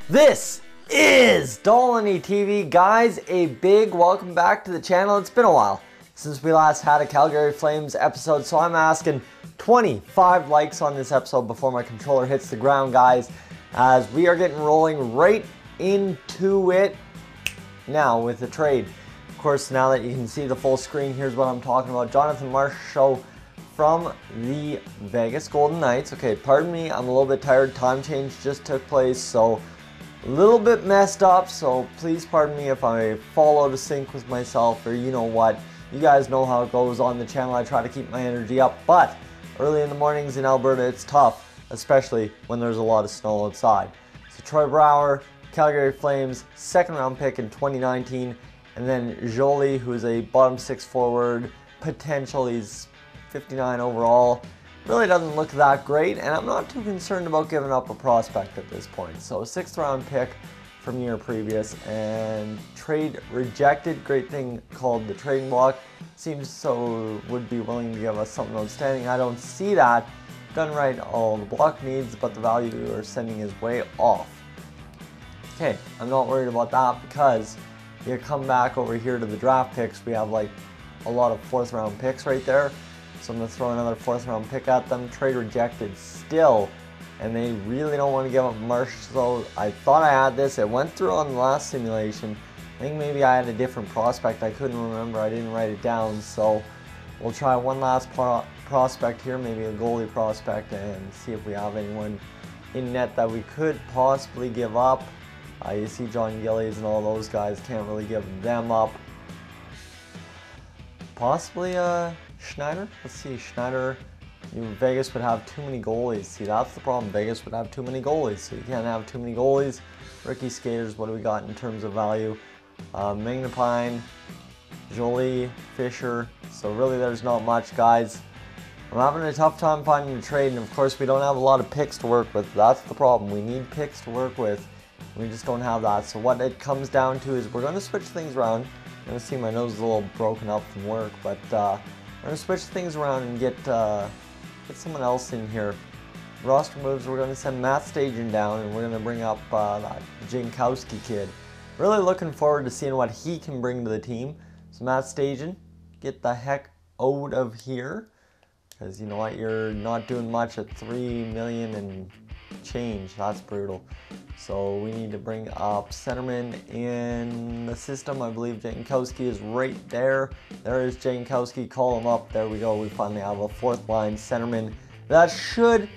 This is Dolynny TV. Guys, a big welcome back to the channel. It's been a while since we last had a Calgary Flames episode, so I'm asking 25 likes on this episode before my controller hits the ground, guys, as we are getting rolling right into it now with the trade. Of course, now that you can see the full screen, here's what I'm talking about. Jonathan Marchessault from the Vegas Golden Knights. Okay, pardon me, I'm a little bit tired. Time change just took place, so a little bit messed up, so please pardon me if I fall out of sync with myself, or you know what. You guys know how it goes on the channel. I try to keep my energy up, but early in the mornings in Alberta, it's tough, especially when there's a lot of snow outside. So Troy Brouwer, Calgary Flames, second round pick in 2019, and then Jolie, who is a bottom six forward, potential. He's 59 overall. Really doesn't look that great, and I'm not too concerned about giving up a prospect at this point. So a sixth round pick from year previous, and trade rejected. Great thing called the trading block. Seems so would be willing to give us something outstanding. I don't see that. Done right all the block needs, but the value we are sending is way off. Okay, I'm not worried about that because you come back over here to the draft picks. We have like a lot of fourth round picks right there. So I'm going to throw another fourth round pick at them. Trade rejected still. And they really don't want to give up Marchessault. I thought I had this. It went through on the last simulation. I think maybe I had a different prospect. I couldn't remember. I didn't write it down. So we'll try one last prospect here. Maybe a goalie prospect. And see if we have anyone in net that we could possibly give up. You see John Gillies and all those guys. Can't really give them up. Possibly Schneider? Let's see, Schneider. Vegas would have too many goalies. See, that's the problem. Vegas would have too many goalies. So you can't have too many goalies. Rookie skaters, what do we got in terms of value? Magnapine, Jolie, Fisher. So really there's not much, guys. I'm having a tough time finding a trade, and of course we don't have a lot of picks to work with. That's the problem. We need picks to work with. We just don't have that. So what it comes down to is we're going to switch things around. You're going to see my nose is a little broken up from work, but we're going to switch things around and get someone else in here. Roster moves, we're going to send Matt Stajan down, and we're going to bring up that Jankowski kid. Really looking forward to seeing what he can bring to the team. So Matt Stajan, get the heck out of here. Because you know what, you're not doing much at $3 million and change. That's brutal. So we need to bring up centerman in the system. I believe Jankowski is right there. There is Jankowski. Call him up. There we go. We finally have a fourth line centerman that should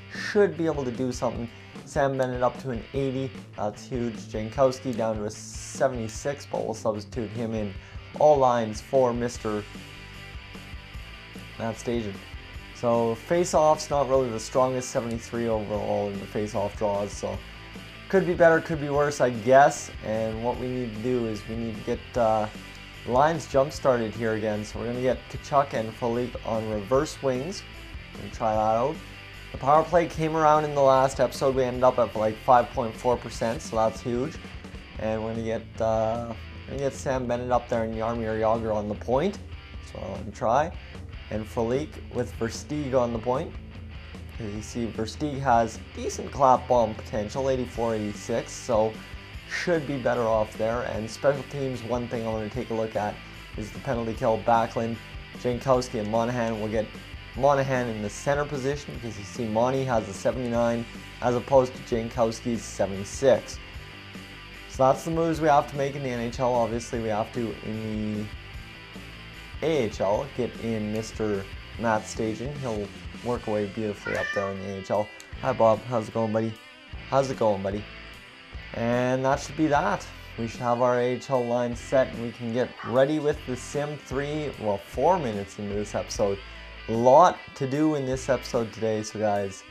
be able to do something. Sam Bennett up to an 80. That's huge. Jankowski down to a 76, but we'll substitute him in all lines for Mr. Matt Stajan. So face-offs, not really the strongest, 73 overall in the face-off draws. So could be better, could be worse, I guess. And what we need to do is we need to get lines jump-started here again. So we're going to get Tkachuk and Philippe on reverse wings. We're try that out. The power play came around in the last episode. We ended up at like 5.4%, so that's huge. And we're going to get Sam Bennett up there and Jaromir Jagr on the point. So I'm going to try. And Philippe with Versteeg on the point. As you see, Versteeg has decent clap bomb potential, 84, 86, so should be better off there. And special teams, one thing I want to take a look at is the penalty kill. Backlund, Jankowski, and Monahan. We'll get Monahan in the center position because you see Monty has a 79 as opposed to Jankowski's 76. So that's the moves we have to make in the NHL. Obviously, we have to in the AHL get in Mr. Matt Stajan. He'll work away beautifully up there in the AHL. Hi Bob, how's it going, buddy? How's it going, buddy? And that should be that. We should have our AHL line set and we can get ready with the Sim 4 minutes into this episode. A lot to do in this episode today, so guys,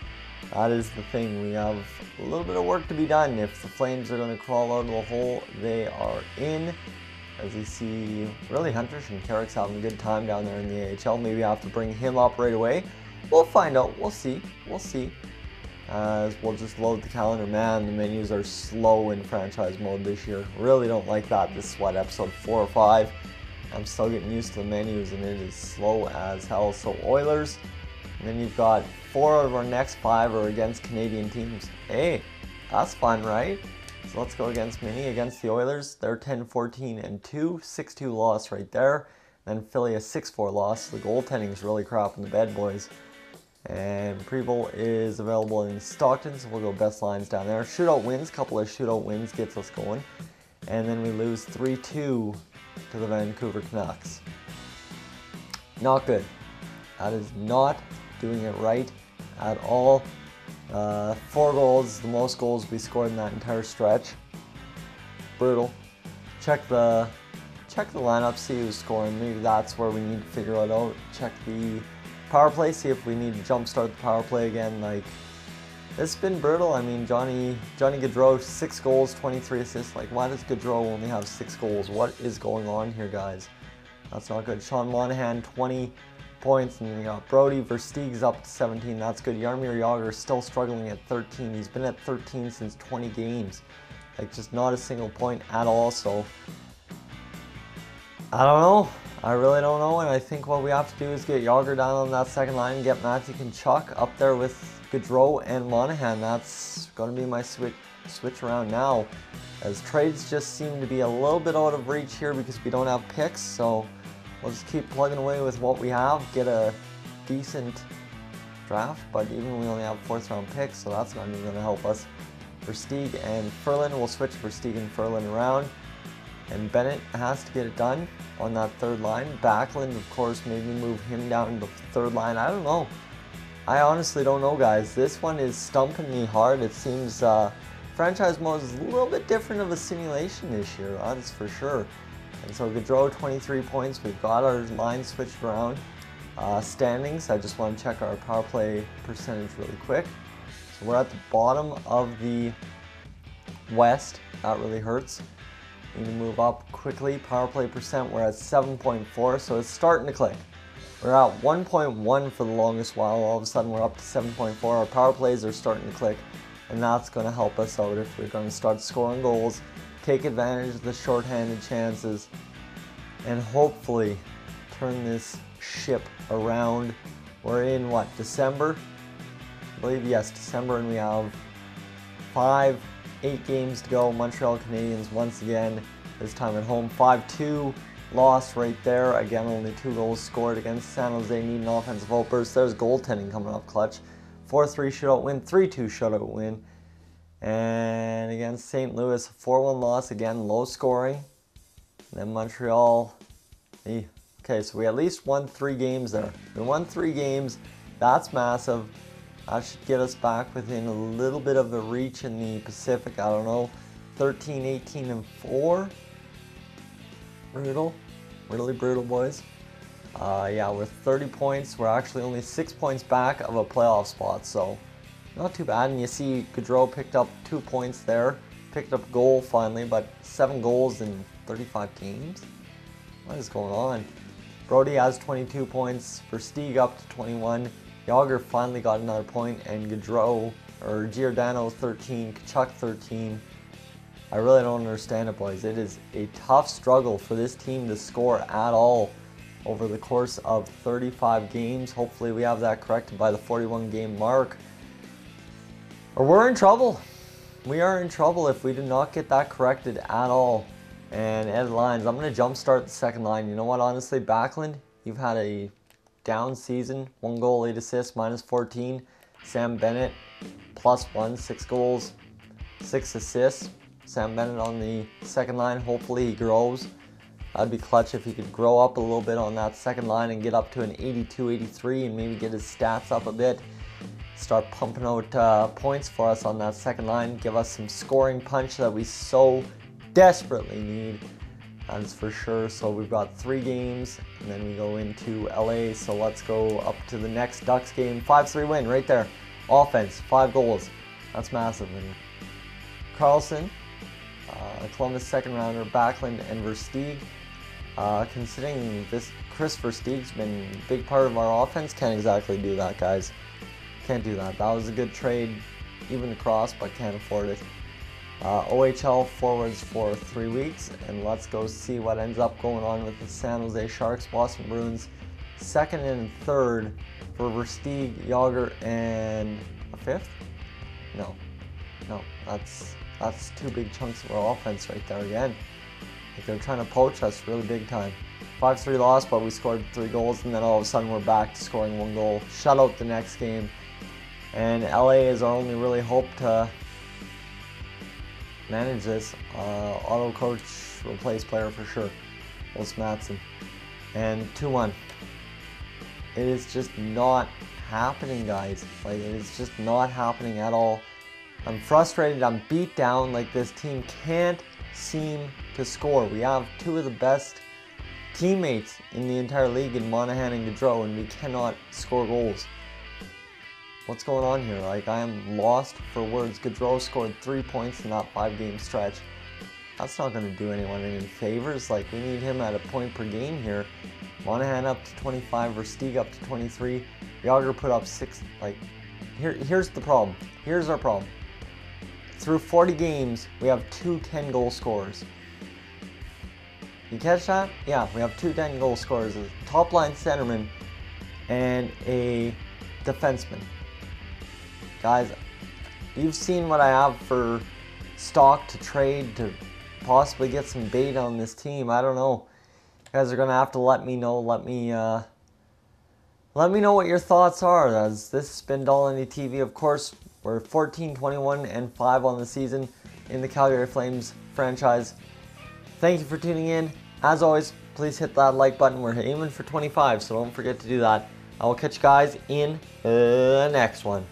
that is the thing. We have a little bit of work to be done. If the Flames are going to crawl out of the hole they are in. As you see, really Huntress and Carrick's having a good time down there in the AHL. Maybe I have to bring him up right away. We'll find out. We'll see. We'll see. As we'll just load the calendar. Man, the menus are slow in franchise mode this year. Really don't like that. This is what, episode 4 or 5. I'm still getting used to the menus and it is slow as hell. So Oilers, and then you've got 4 out of our next 5 are against Canadian teams. Hey, that's fun, right? So let's go against Mini, against the Oilers. They're 10-14-2, 6-2 loss right there. Then Philly a 6-4 loss. The goaltending is really crap in the bed, boys. And Preble is available in Stockton, so we'll go best lines down there. Shootout wins, couple of shootout wins gets us going. And then we lose 3-2 to the Vancouver Canucks. Not good. That is not doing it right at all. 4 goals, the most goals we scored in that entire stretch. Brutal. Check the lineup, see who's scoring. Maybe that's where we need to figure it out. Check the power play, see if we need to jumpstart the power play again. Like, it's been brutal. I mean, Johnny Gaudreau, 6 goals, 23 assists. Like, why does Gaudreau only have 6 goals? What is going on here, guys? That's not good. Sean Monahan, 20 points, and then you got Brody. Versteeg's up to 17. That's good. Jaromir Jagr still struggling at 13. He's been at 13 since 20 games. Like, just not a single point at all. So, I don't know. I really don't know. And I think what we have to do is get Jagr down on that second line and get Matthew Tkachuk up there with Gaudreau and Monahan. That's going to be my switch around now, as trades just seem to be a little bit out of reach here because we don't have picks. So we'll just keep plugging away with what we have, get a decent draft, but even we only have 4th round picks, so that's not even going to help us. Versteeg and Ferland, we'll switch Versteeg and Ferland around, and Bennett has to get it done on that 3rd line. Backlund, of course, maybe move him down to the 3rd line. I don't know. I honestly don't know, guys. This one is stumping me hard. It seems franchise mode is a little bit different of a simulation this year, that's for sure. And so Gaudreau, 23 points. We've got our line switched around. Standings, I just want to check our power play percentage really quick. So we're at the bottom of the West. That really hurts. Need to move up quickly. Power play percent, we're at 7.4, so it's starting to click. We're at 1.1 for the longest while. All of a sudden we're up to 7.4. Our power plays are starting to click, and that's going to help us out if we're going to start scoring goals, take advantage of the shorthanded chances, and hopefully turn this ship around. We're in what, December? I believe, yes, December, and we have 8 games to go. Montreal Canadiens once again, this time at home, 5-2 loss right there. Again, only 2 goals scored against San Jose. Need an offensive outburst. There's goaltending coming up clutch. 4-3 shutout win, 3-2 shutout win. And against St. Louis, 4-1 loss, again, low scoring. And then Montreal, okay, so we at least won 3 games there. We won 3 games, that's massive. That should get us back within a little bit of a reach in the Pacific. I don't know, 13, 18, and 4. Brutal, really brutal, boys. Yeah, we're 30 points. We're actually only 6 points back of a playoff spot, so not too bad. And you see Gaudreau picked up 2 points there. Picked up a goal finally, but 7 goals in 35 games? What is going on? Brody has 22 points. Versteeg up to 21. Jagr finally got another point, and Giordano 13, Tkachuk 13. I really don't understand it, boys. It is a tough struggle for this team to score at all over the course of 35 games. Hopefully we have that corrected by the 41 game mark, or we're in trouble. We are in trouble if we do not get that corrected at all. And edit lines, I'm going to jumpstart the second line. You know what, honestly, Backlund, you've had a down season. 1 goal, 8 assists, minus 14. Sam Bennett, +1, 6 goals, 6 assists. Sam Bennett on the second line, hopefully he grows. That'd be clutch if he could grow up a little bit on that second line and get up to an 82, 83 and maybe get his stats up a bit. Start pumping out points for us on that second line. Give us some scoring punch that we so desperately need. That is for sure. So we've got 3 games and then we go into LA. So let's go up to the next Ducks game. 5-3 win right there. Offense, 5 goals. That's massive. And Carlson, Columbus second rounder, Backlund and Versteeg. Considering this, Chris Versteeg's been a big part of our offense, can't exactly do that, guys. Can't do that. That was a good trade, even across, but can't afford it. OHL forwards for 3 weeks, and let's go see what ends up going on with the San Jose Sharks, Boston Bruins, 2nd and 3rd for Versteeg, Jagr, and a 5th? No, that's That's 2 big chunks of our offense right there again. Like they're trying to poach us really big time. 5-3 loss, but we scored 3 goals, and then all of a sudden we're back to scoring 1 goal. Shut out the next game. And LA is our only really hope to manage this. Auto coach, replace player for sure. Wilson Matson. And 2-1. It is just not happening, guys. Like, it is just not happening at all. I'm frustrated. I'm beat down. Like, this team can't seem to score. We have 2 of the best teammates in the entire league in Monahan and Gaudreau, and we cannot score goals. What's going on here? Like, I am lost for words. Gaudreau scored 3 points in that 5-game stretch. That's not going to do anyone any favors. Like, we need him at a point per game here. Monahan up to 25, Versteeg up to 23. Yager put up 6. Like, here's the problem. Here's our problem. Through 40 games, we have 2 10-goal scorers. You catch that? Yeah, we have 2 10-goal scorers. A top-line centerman and a defenseman. Guys, you've seen what I have for stock to trade to possibly get some bait on this team. I don't know. You guys are gonna have to let me know. Let me know what your thoughts are. As this has been Dolynny TV. Of course, we're 14, 21, and 5 on the season in the Calgary Flames franchise. Thank you for tuning in. As always, please hit that like button. We're aiming for 25, so don't forget to do that. I will catch you guys in the next one.